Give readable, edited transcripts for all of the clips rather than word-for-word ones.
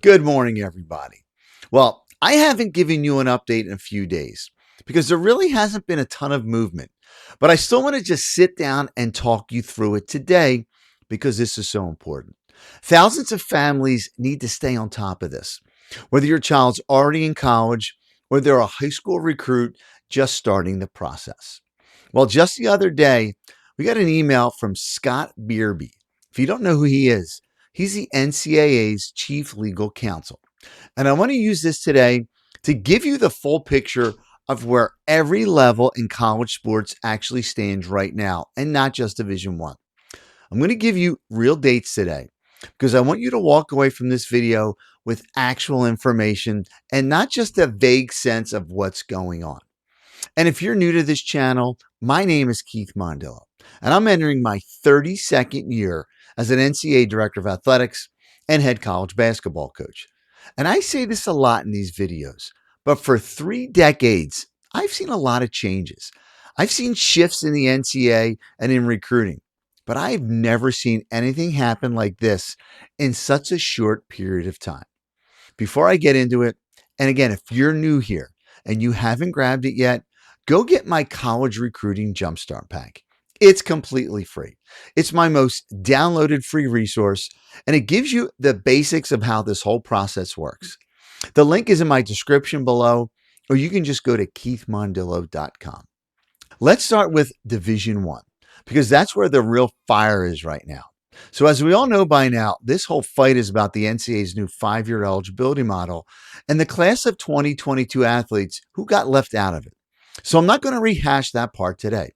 Good morning, everybody. Well, I haven't given you an update in a few days because there really hasn't been a ton of movement, but I still want to just sit down and talk you through it today because this is so important. Thousands of families need to stay on top of this, whether your child's already in college or they're a high school recruit just starting the process. Well, just the other day, we got an email from Scott Beerby. If you don't know who he is, he's the NCAA's chief legal counsel. And I want to use this today to give you the full picture of where every level in college sports actually stands right now, and not just Division One. I'm going to give you real dates today because I want you to walk away from this video with actual information and not just a vague sense of what's going on. And if you're new to this channel, my name is Keith Mondillo, and I'm entering my 32nd year as an NCAA Director of Athletics and head college basketball coach. And I say this a lot in these videos, but for 3 decades, I've seen a lot of changes. I've seen shifts in the NCAA and in recruiting, but I've never seen anything happen like this in such a short period of time. Before I get into it, and again, if you're new here and you haven't grabbed it yet, go get my college recruiting jumpstart pack. It's completely free. It's my most downloaded free resource, and it gives you the basics of how this whole process works. The link is in my description below, or you can just go to keithmondillo.com. Let's start with Division One, because that's where the real fire is right now. So as we all know by now, this whole fight is about the NCAA's new 5-year eligibility model and the class of 2022 athletes who got left out of it. So I'm not going to rehash that part today.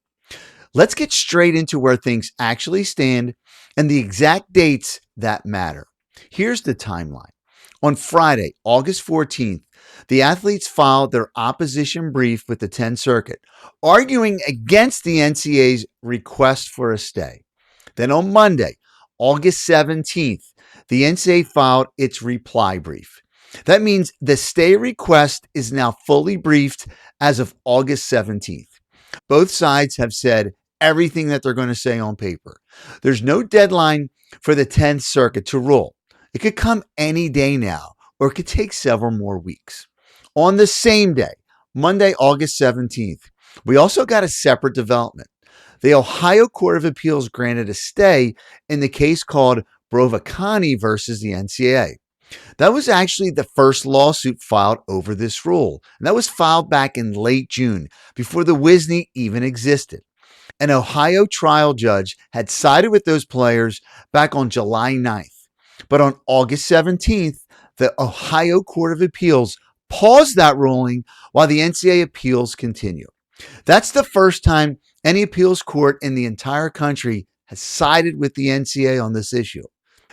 Let's get straight into where things actually stand and the exact dates that matter. Here's the timeline. On Friday, August 14th, the athletes filed their opposition brief with the 10th Circuit, arguing against the NCAA's request for a stay. Then on Monday, August 17th, the NCAA filed its reply brief. That means the stay request is now fully briefed as of August 17th. Both sides have said everything that they're going to say on paper. There's no deadline for the 10th Circuit to rule. It could come any day now, or it could take several more weeks. On the same day, Monday, August 17th, we also got a separate development. The Ohio Court of Appeals granted a stay in the case called Brovacani versus the NCAA. That was actually the first lawsuit filed over this rule. And that was filed back in late June, before the WSNY even existed. An Ohio trial judge had sided with those players back on July 9th. But on August 17th, the Ohio Court of Appeals paused that ruling while the NCAA appeals continue. That's the first time any appeals court in the entire country has sided with the NCAA on this issue.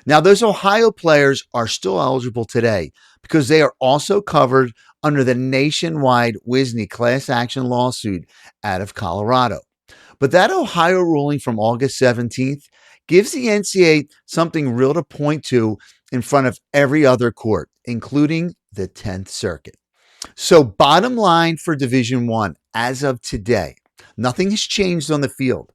Now, those Ohio players are still eligible today because they are also covered under the nationwide WSNY class action lawsuit out of Colorado. But that Ohio ruling from August 17th gives the NCAA something real to point to in front of every other court, including the 10th Circuit. So bottom line for Division One, as of today, nothing has changed on the field.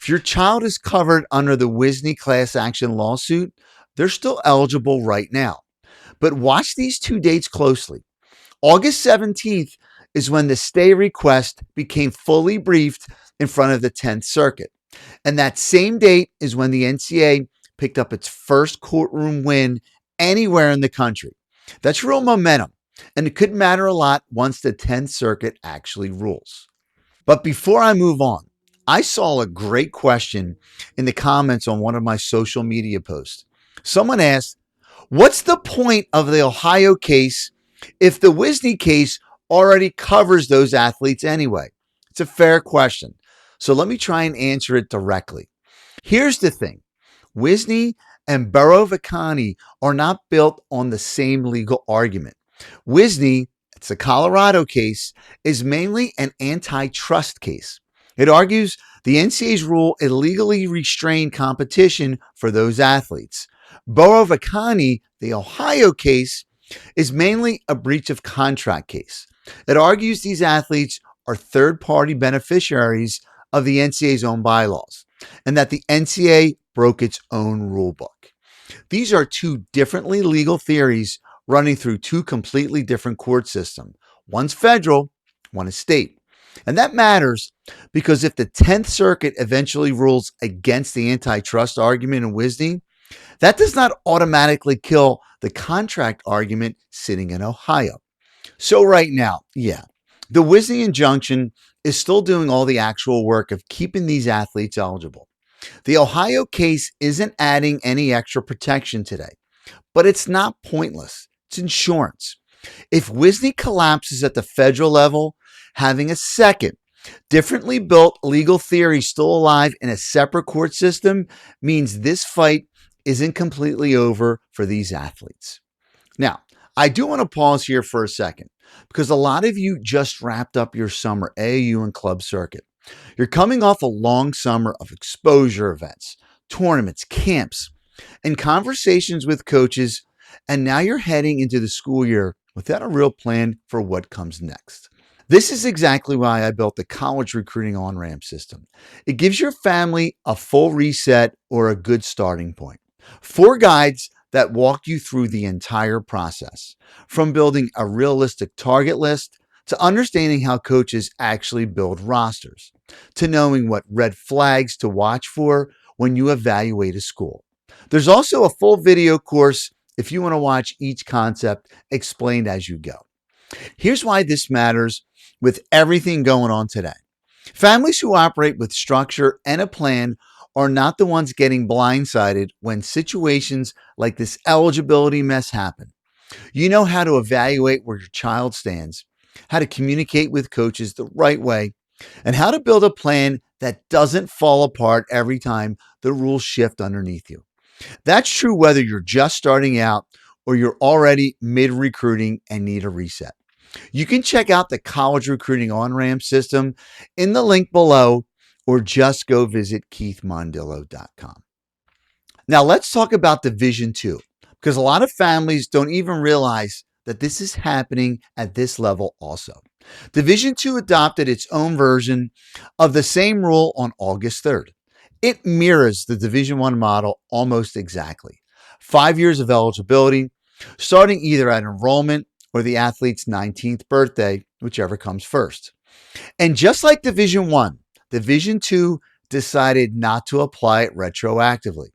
If your child is covered under the WSNY class action lawsuit, they're still eligible right now. But watch these two dates closely. August 17th is when the stay request became fully briefed in front of the 10th Circuit. And that same date is when the NCAA picked up its first courtroom win anywhere in the country. That's real momentum, and it could matter a lot once the 10th Circuit actually rules. But before I move on, I saw a great question in the comments on one of my social media posts. Someone asked, what's the point of the Ohio case if the WSNY case already covers those athletes anyway? It's a fair question. So let me try and answer it directly. Here's the thing. WSNY and Brovacani are not built on the same legal argument. WSNY, it's a Colorado case, is mainly an antitrust case. It argues the NCAA's rule illegally restrained competition for those athletes. Brovacani, the Ohio case, is mainly a breach of contract case. It argues these athletes are third-party beneficiaries of the NCAA's own bylaws and that the NCAA broke its own rule book. These are two differently legal theories running through two completely different court systems. One's federal, one is state. And that matters because if the 10th Circuit eventually rules against the antitrust argument in Wisney, that does not automatically kill the contract argument sitting in Ohio. So right now, yeah, the Wisney injunction is still doing all the actual work of keeping these athletes eligible. The Ohio case isn't adding any extra protection today, but it's not pointless. It's insurance. If Wisney collapses at the federal level, having a second, differently built legal theory still alive in a separate court system means this fight isn't completely over for these athletes. Now, I do want to pause here for a second because a lot of you just wrapped up your summer AAU and club circuit. You're coming off a long summer of exposure events, tournaments, camps, and conversations with coaches, and now you're heading into the school year without a real plan for what comes next. This is exactly why I built the college recruiting on-ramp system. It gives your family a full reset or a good starting point. 4 guides that walk you through the entire process, from building a realistic target list to understanding how coaches actually build rosters, to knowing what red flags to watch for when you evaluate a school. There's also a full video course if you want to watch each concept explained as you go. Here's why this matters with everything going on today. Families who operate with structure and a plan are not the ones getting blindsided when situations like this eligibility mess happen. You know how to evaluate where your child stands, how to communicate with coaches the right way, and how to build a plan that doesn't fall apart every time the rules shift underneath you. That's true whether you're just starting out or you're already mid-recruiting and need a reset. You can check out the college recruiting on-ramp system in the link below or just go visit keithmondillo.com. Now let's talk about Division II because a lot of families don't even realize that this is happening at this level also. Division II adopted its own version of the same rule on August 3rd. It mirrors the Division I model almost exactly. 5 years of eligibility, starting either at enrollment or the athlete's 19th birthday, whichever comes first. And just like Division I, Division II decided not to apply it retroactively.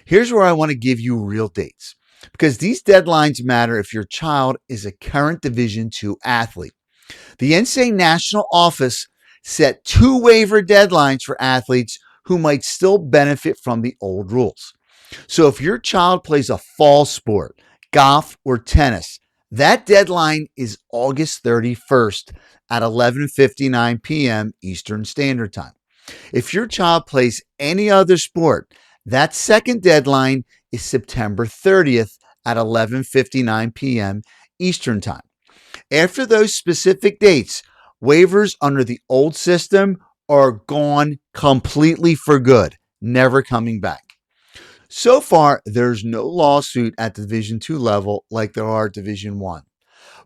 Here's where I want to give you real dates because these deadlines matter if your child is a current Division II athlete. The NCAA National Office set 2 waiver deadlines for athletes who might still benefit from the old rules. So if your child plays a fall sport, golf, or tennis, that deadline is August 31st at 11:59 p.m. Eastern Standard Time. If your child plays any other sport, that second deadline is September 30th at 11:59 p.m. Eastern Time. After those specific dates, waivers under the old system are gone completely for good, never coming back. So far, there's no lawsuit at the Division II level like there are at Division I.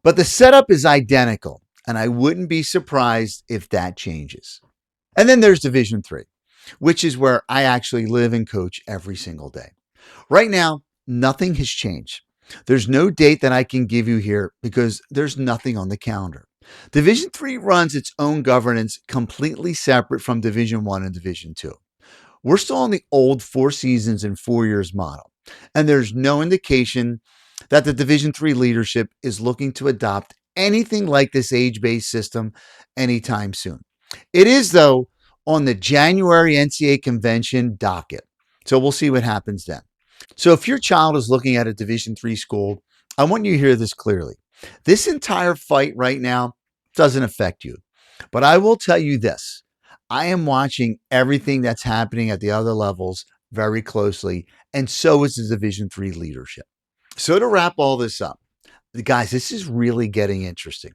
But the setup is identical, and I wouldn't be surprised if that changes. And then there's Division III, which is where I actually live and coach every single day. Right now, nothing has changed. There's no date that I can give you here because there's nothing on the calendar. Division III runs its own governance completely separate from Division I and Division II. We're still on the old 4 seasons and 4 years model, and there's no indication that the Division III leadership is looking to adopt anything like this age-based system anytime soon. It is, though, on the January NCAA convention docket, so we'll see what happens then. So if your child is looking at a Division III school, I want you to hear this clearly. This entire fight right now doesn't affect you, but I will tell you this. I am watching everything that's happening at the other levels very closely, and so is the Division III leadership. So to wrap all this up, guys, this is really getting interesting.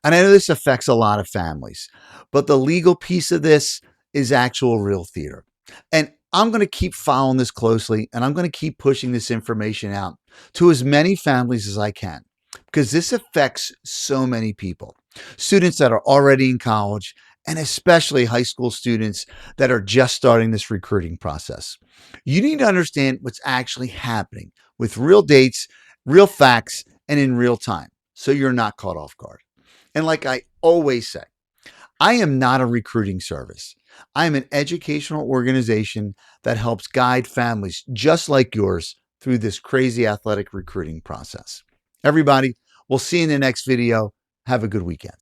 And I know this affects a lot of families, but the legal piece of this is actual real theater. And I'm going to keep following this closely, and I'm going to keep pushing this information out to as many families as I can, because this affects so many people. Students that are already in college, and especially high school students that are just starting this recruiting process. You need to understand what's actually happening with real dates, real facts, and in real time, so you're not caught off guard. And like I always say, I am not a recruiting service. I am an educational organization that helps guide families just like yours through this crazy athletic recruiting process. Everybody, we'll see you in the next video. Have a good weekend.